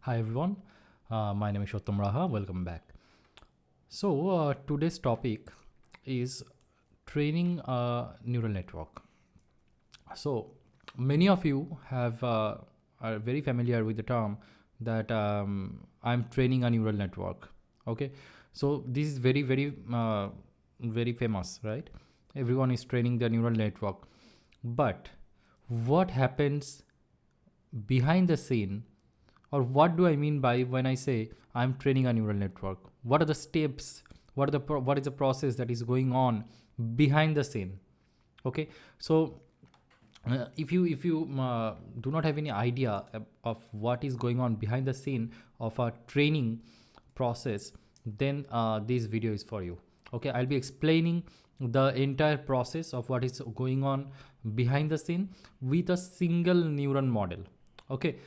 Hi everyone, my name is Satyaam Raha. Welcome back. So today's topic is training a neural network. So many of you are very familiar with the term that I'm training a neural network. Okay, so this is very famous, right? Everyone is training the neural network, but what happens behind the scene, or what do I mean by when I say I'm training a neural network? What are the steps? What is the process that is going on behind the scene? Okay, so if you do not have any idea of what is going on behind the scene of a training process, then this video is for you. Okay, I'll be explaining the entire process of what is going on behind the scene with a single neuron model. Okay,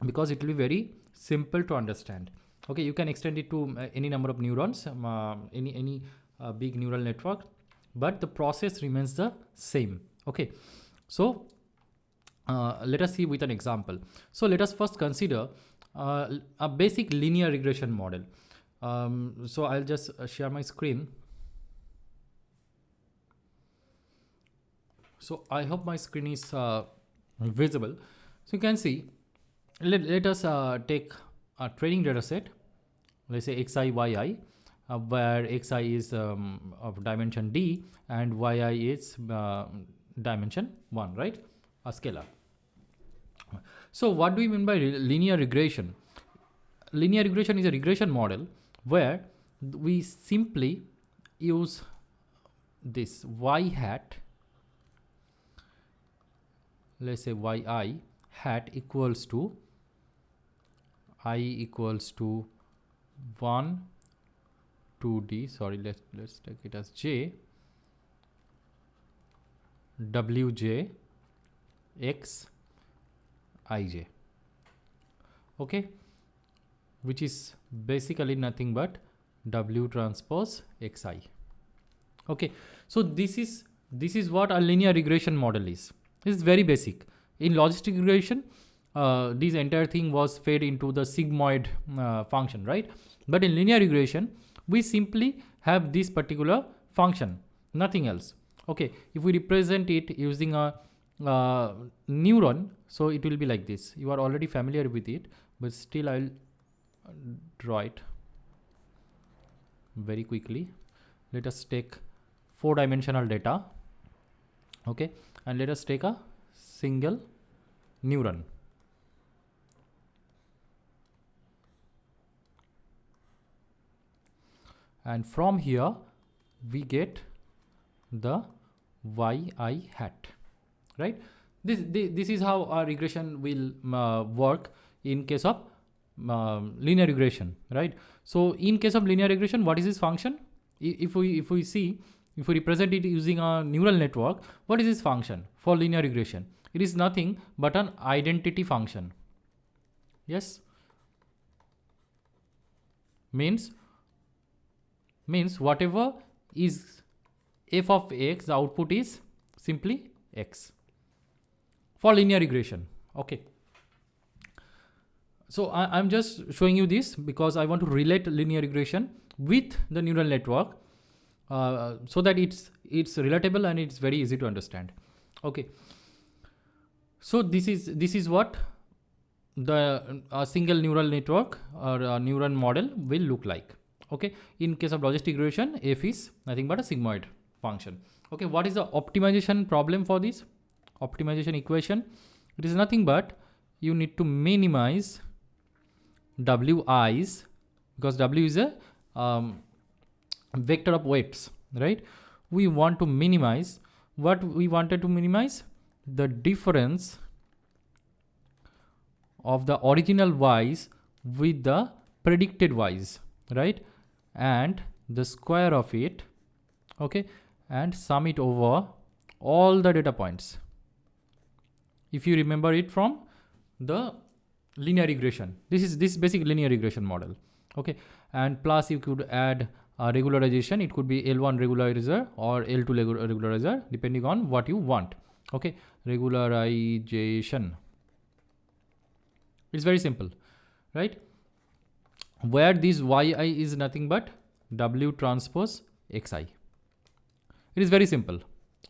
because it will be very simple to understand. Okay, you can extend it to any number of neurons, any big neural network, but the process remains the same. Okay, so let us see with an example. So let us first consider a basic linear regression model. So I'll just share my screen. So I hope my screen is visible. So you can see, let us take a training data set, let's say xi, yi, where xi is of dimension d and yi is dimension 1, right? A scalar. So what do we mean by linear regression? Linear regression is a regression model where we simply use this y hat, let's say yi hat equals to I equals to 1 2d, sorry, let's take it as j, wj x ij. Okay, which is basically nothing but w transpose xi. Okay, so this is what a linear regression model is. It's very basic. In logistic regression, this entire thing was fed into the sigmoid function, right? But in linear regression, we simply have this particular function, nothing else. Okay, if we represent it using a neuron, so it will be like this. You are already familiar with it, but still I'll draw it very quickly. Let us take 4-dimensional data. Okay, and let us take a single neuron. And from here we get the yi hat, right? This is how our regression will work in case of linear regression, right? So in case of linear regression, what is this function? If we represent it using a neural network, what is this function for linear regression? It is nothing but an identity function. Yes, means whatever is f of x, the output is simply x for linear regression. Okay, so I'm just showing you this because I want to relate linear regression with the neural network so that it's relatable and it's very easy to understand. Okay, so this is what the single neural network or a neuron model will look like. Okay, in case of logistic regression, f is nothing but a sigmoid function. Okay, what is the optimization problem for this optimization equation? It is nothing but you need to minimize wi's, because w is a vector of weights, right? We want to minimize what we wanted to minimize, the difference of the original y's with the predicted y's, right? And the square of it, okay, and sum it over all the data points. If you remember it from the linear regression, this is basic linear regression model. Okay, and plus you could add a regularization. It could be L1 regularizer or L2 regularizer depending on what you want. Okay, regularization. It's very simple, right? Where this yi is nothing but w transpose xi. It is very simple.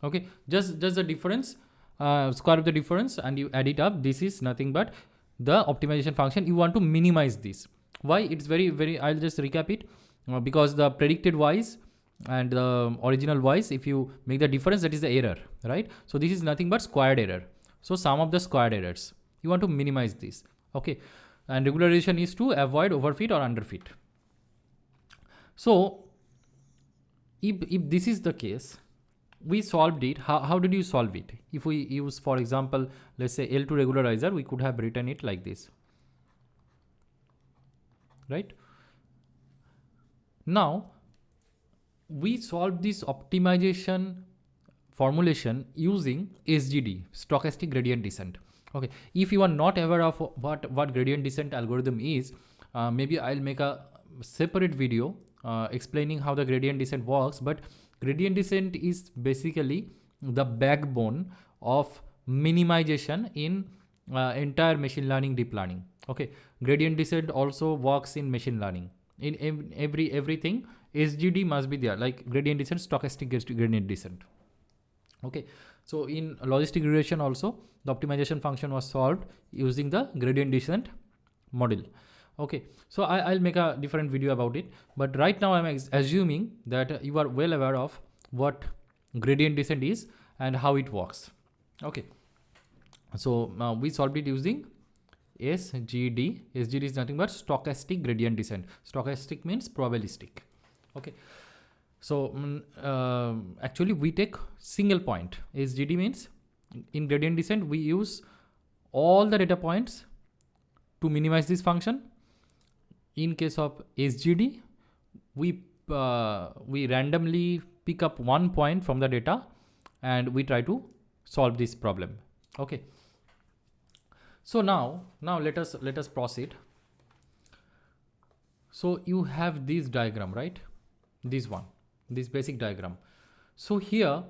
Okay, just the difference, square of the difference, and you add it up. This is nothing but the optimization function. You want to minimize this. Why? It's very. I'll just recap it, because the predicted y's and the original y's, if you make the difference, that is the error, right? So this is nothing but squared error. So sum of the squared errors. You want to minimize this. Okay, and regularization is to avoid overfit or underfit. So if this is the case, we solved it. How did you solve it? If we use, for example, let's say L2 regularizer, we could have written it like this, right? Now we solved this optimization formulation using SGD, stochastic gradient descent. Okay, if you are not aware of what gradient descent algorithm is, maybe I'll make a separate video explaining how the gradient descent works. But gradient descent is basically the backbone of minimization in entire machine learning, deep learning. Okay, gradient descent also works in machine learning. In everything, SGD must be there, like gradient descent, stochastic gradient descent. Okay, so in logistic regression also, the optimization function was solved using the gradient descent model. Okay, so I'll make a different video about it, but right now I'm assuming that you are well aware of what gradient descent is and how it works. Okay, so now we solved it using SGD. SGD is nothing but stochastic gradient descent. Stochastic means probabilistic. Okay, so actually we take single point. SGD means in gradient descent we use all the data points to minimize this function. In case of SGD, we randomly pick up one point from the data and we try to solve this problem. Okay, so now let us proceed. So you have this diagram, right? This basic diagram. So here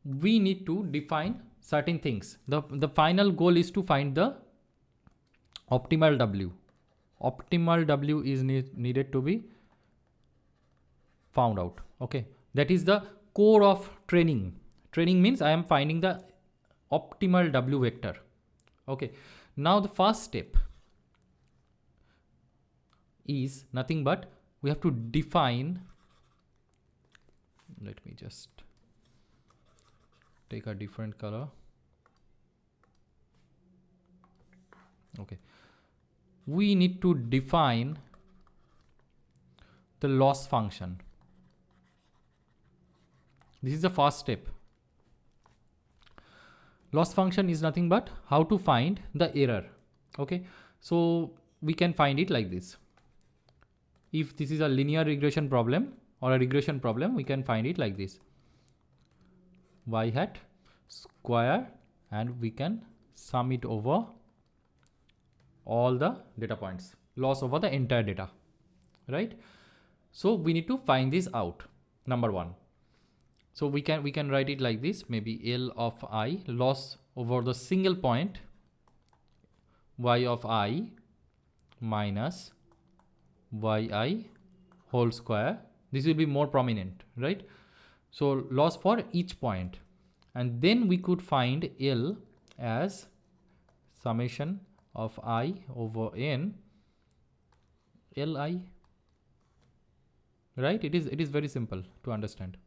we need to define certain things. The final goal is to find the optimal W. Optimal W is needed to be found out. Okay, that is the core of training. Training means I am finding the optimal W vector. Okay, now the first step is nothing but we have to define. Let me just take a different color. Okay, we need to define the loss function. This is the first step. Loss function is nothing but how to find the error. Okay, so we can find it like this. If this is a linear regression problem or a regression problem, we can find it like this: y hat square, and we can sum it over all the data points, loss over the entire data, right? So we need to find this out, number one. So we can write it like this, maybe L of I, loss over the single point, y of I minus yi whole square. This will be more prominent, right? So loss for each point, and then we could find L as summation of I over n Li, right? It is very simple to understand.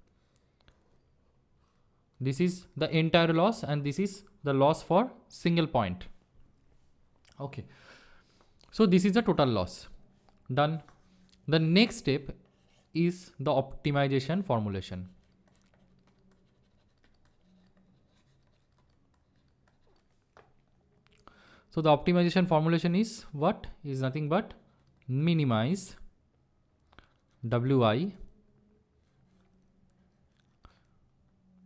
This is the entire loss and this is the loss for single point. Okay, so this is the total loss. Done. The next step is the optimization formulation. So the optimization formulation is what? Is nothing but minimize Wi.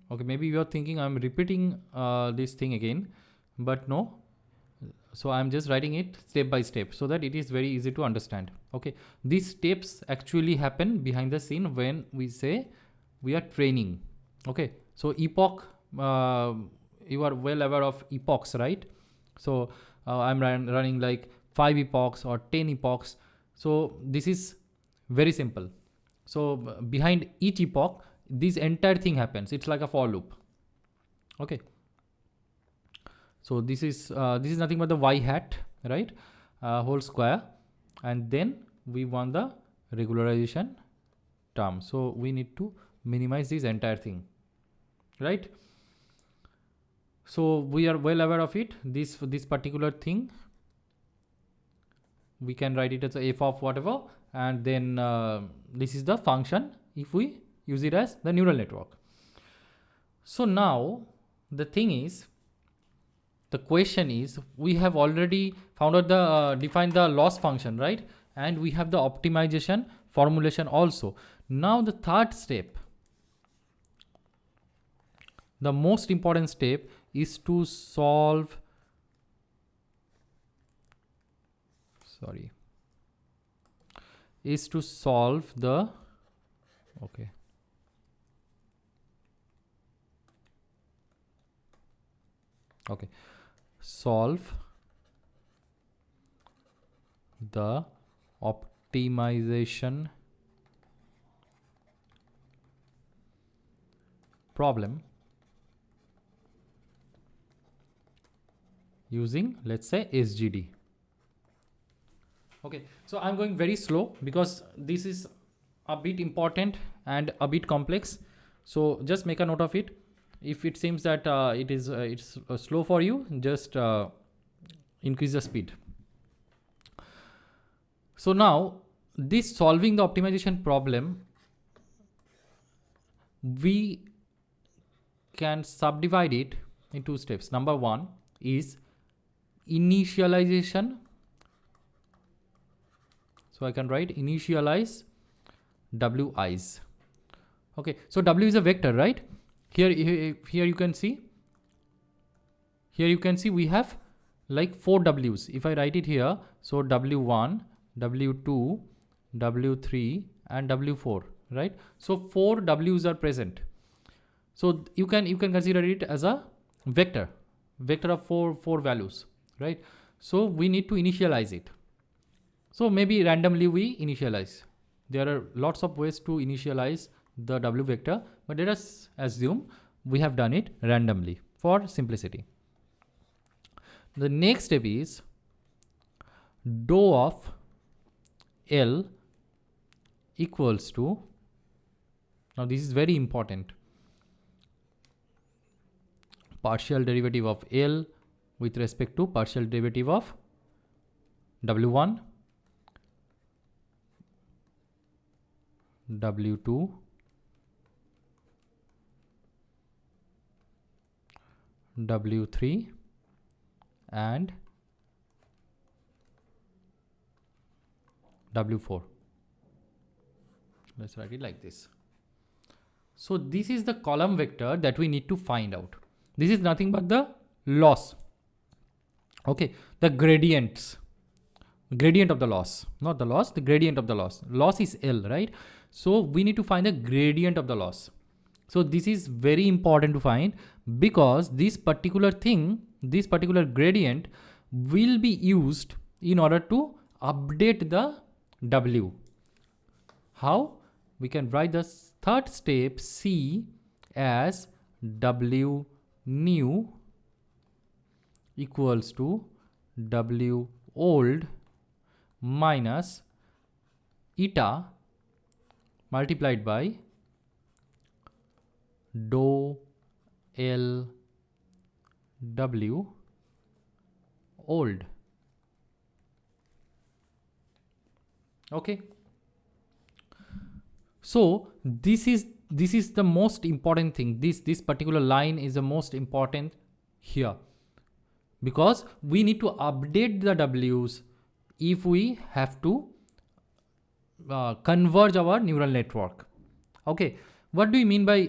Okay, maybe you are thinking I'm repeating this thing again, but no. So I'm just writing it step by step so that it is very easy to understand. Okay, these steps actually happen behind the scene when we say we are training. Okay, so epoch, you are well aware of epochs, right? So I'm running like 5 epochs or 10 epochs. So this is very simple. So behind each epoch, this entire thing happens. It's like a for loop. Okay. So this is nothing but the y hat, right? Whole square, and then we want the regularization term. So we need to minimize this entire thing, right? So we are well aware of it. This particular thing, we can write it as a f of whatever, and then this is the function if we use it as the neural network. So now the thing is, the question is, we have already found out the defined the loss function, right? And we have the optimization formulation also. Now the third step, the most important step, is to solve the solve the optimization problem using, let's say, SGD. Okay, so I'm going very slow because this is a bit important and a bit complex. So just make a note of it. If it seems that it's slow for you, just increase the speed. So now this solving the optimization problem, we can subdivide it in two steps. Number one is initialization. So I can write initialize wi's. Okay, so w is a vector, right? Here you can see we have like 4 w's. If I write it here, so w1, w2, w3 and w4, right? So 4 w's are present. So you can consider it as a vector of four values, right? So we need to initialize it. So maybe randomly we initialize. There are lots of ways to initialize the w vector, but let us assume we have done it randomly for simplicity. The next step is dou of L equals to, now this is very important, partial derivative of L with respect to partial derivative of W1, W2, W3 and W4. Let's write it like this. So this is the column vector that we need to find out. This is nothing but the loss. Okay, the gradient of the loss, not the loss, the gradient of the loss. Loss is L, right? So we need to find the gradient of the loss. So this is very important to find, because this particular thing, this particular gradient will be used in order to update the W. How? We can write the third step C as W new equals to W old minus eta multiplied by dou L W old. Okay. So this is the most important thing. This particular line is the most important here, because we need to update the W's if we have to converge our neural network. Okay, what do you mean by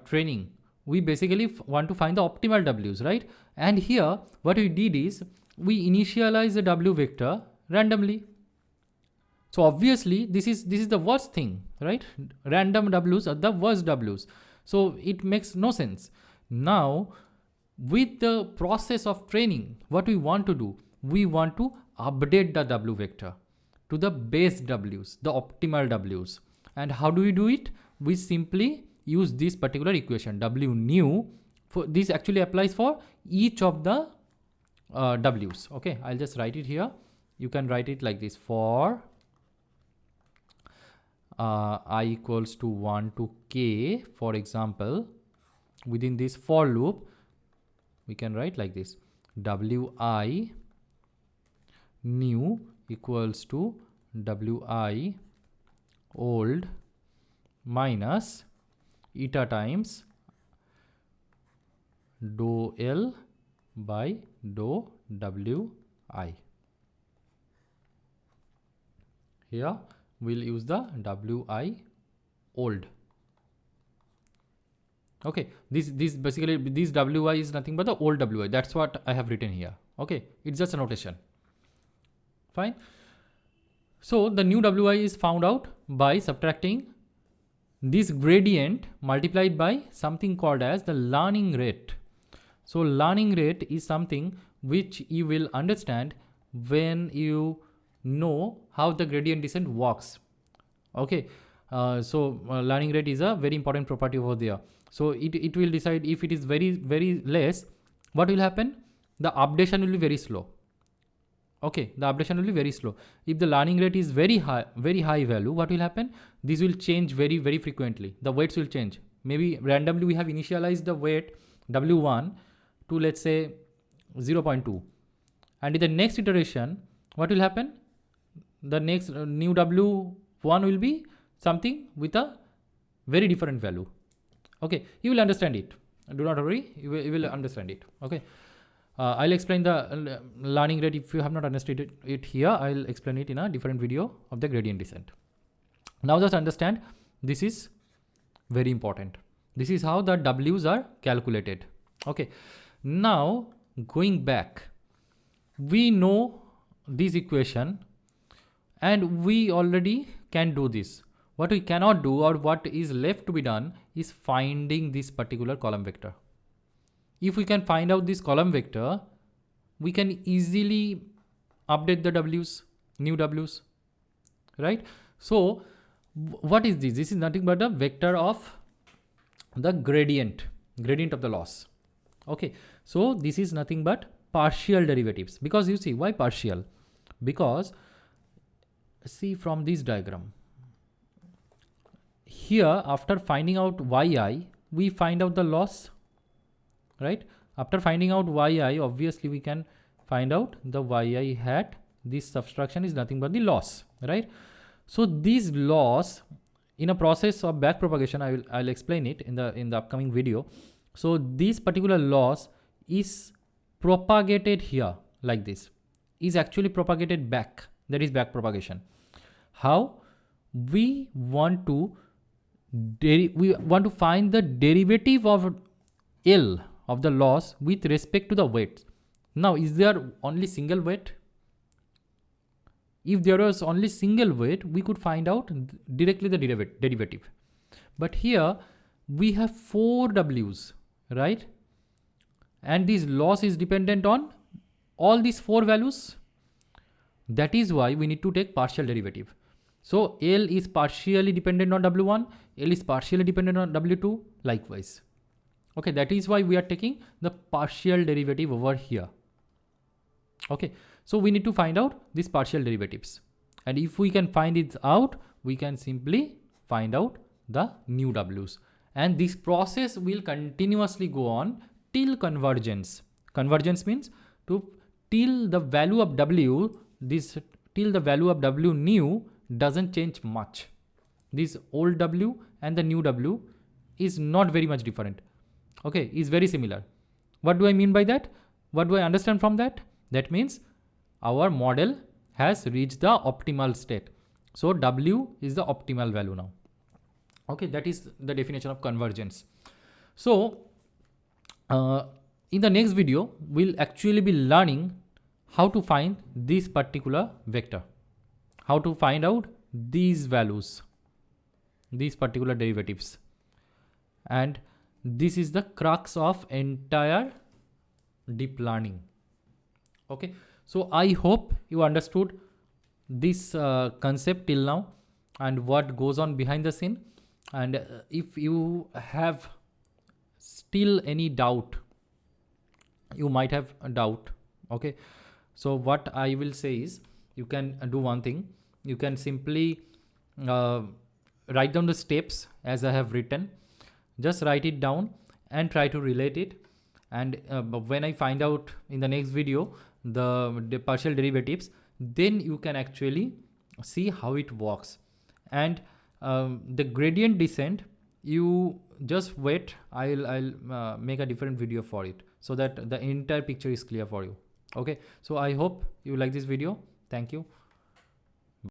training? We basically want to find the optimal W's, right? And here what we did is we initialize the W vector randomly. So obviously this is the worst thing, right? Random W's are the worst W's. So it makes no sense. Now with the process of training, what we want to do, we want to update the W vector to the base W's, the optimal W's. And how do we do it? We simply use this particular equation, W new. For this actually applies for each of the W's. Okay, I'll just write it here. You can write it like this: for I equals to 1 to k, for example, within this for loop, we can write like this: Wi new equals to Wi old minus eta times dou L by dou Wi. Here we'll use the Wi old. Okay, this basically, this Wi is nothing but the old Wi. That's what I have written here. Okay, it's just a notation. Fine. So the new Wi is found out by subtracting this gradient multiplied by something called as the learning rate. So learning rate is something which you will understand when you know how the gradient descent works. Okay, learning rate is a very important property over there. So it will decide if it is very less, what will happen? The updation will be very slow. Okay, the updation will be very slow. If the learning rate is very high value, what will happen? This will change very frequently. The weights will change. Maybe randomly we have initialized the weight W1 to, let's say, 0.2, and in the next iteration, what will happen? The next new W1 will be something with a very different value. Okay, you will understand it. Do not worry, you will understand it. Okay, I'll explain the learning rate. If you have not understood it here, I'll explain it in a different video of the gradient descent. Now just understand, this is very important. This is how the W's are calculated. Okay, now going back, we know this equation and we already can do this. What we cannot do, or what is left to be done, is finding this particular column vector. If we can find out this column vector, we can easily update the W's, new W's, right? So what is this? This is nothing but a vector of the gradient of the loss. Okay, so this is nothing but partial derivatives. Because you see, why partial? Because see from this diagram, here after finding out yi, we find out the loss, right? After finding out yi, obviously we can find out the yi hat. This subtraction is nothing but the loss, right? So this loss, in a process of back propagation, I'll explain it in the upcoming video. So this particular loss is propagated here like this, is actually propagated back. That is back propagation. How? We want to find the derivative of L of the loss with respect to the weight. Now, is there only single weight? If there was only single weight, we could find out directly the derivative. But here we have 4 W's, right? And this loss is dependent on all these 4 values. That is why we need to take partial derivative. So L is partially dependent on W1, L is partially dependent on W2, likewise. Okay, that is why we are taking the partial derivative over here. Okay, so we need to find out these partial derivatives. And if we can find it out, we can simply find out the new W's. And this process will continuously go on till convergence. Convergence means till the value of W, till the value of W new doesn't change much. This old W and the new W is not very much different. Okay, is very similar. What do I mean by that? What do I understand from that? That means our model has reached the optimal state. So W is the optimal value now. Okay, that is the definition of convergence. So in the next video, we'll actually be learning how to find this particular vector, how to find out these values, these particular derivatives. And this is the crux of entire deep learning. Okay, So I hope you understood this concept till now and what goes on behind the scene. And if you have still any doubt, you might have a doubt, okay, so what I will say is, you can do one thing. You can simply uh, write down the steps as I have written. Just write it down and try to relate it. And when I find out in the next video the partial derivatives, then you can actually see how it works. And the gradient descent, you just wait. I'll make a different video for it so that the entire picture is clear for you. Okay, so I hope you like this video. Thank you.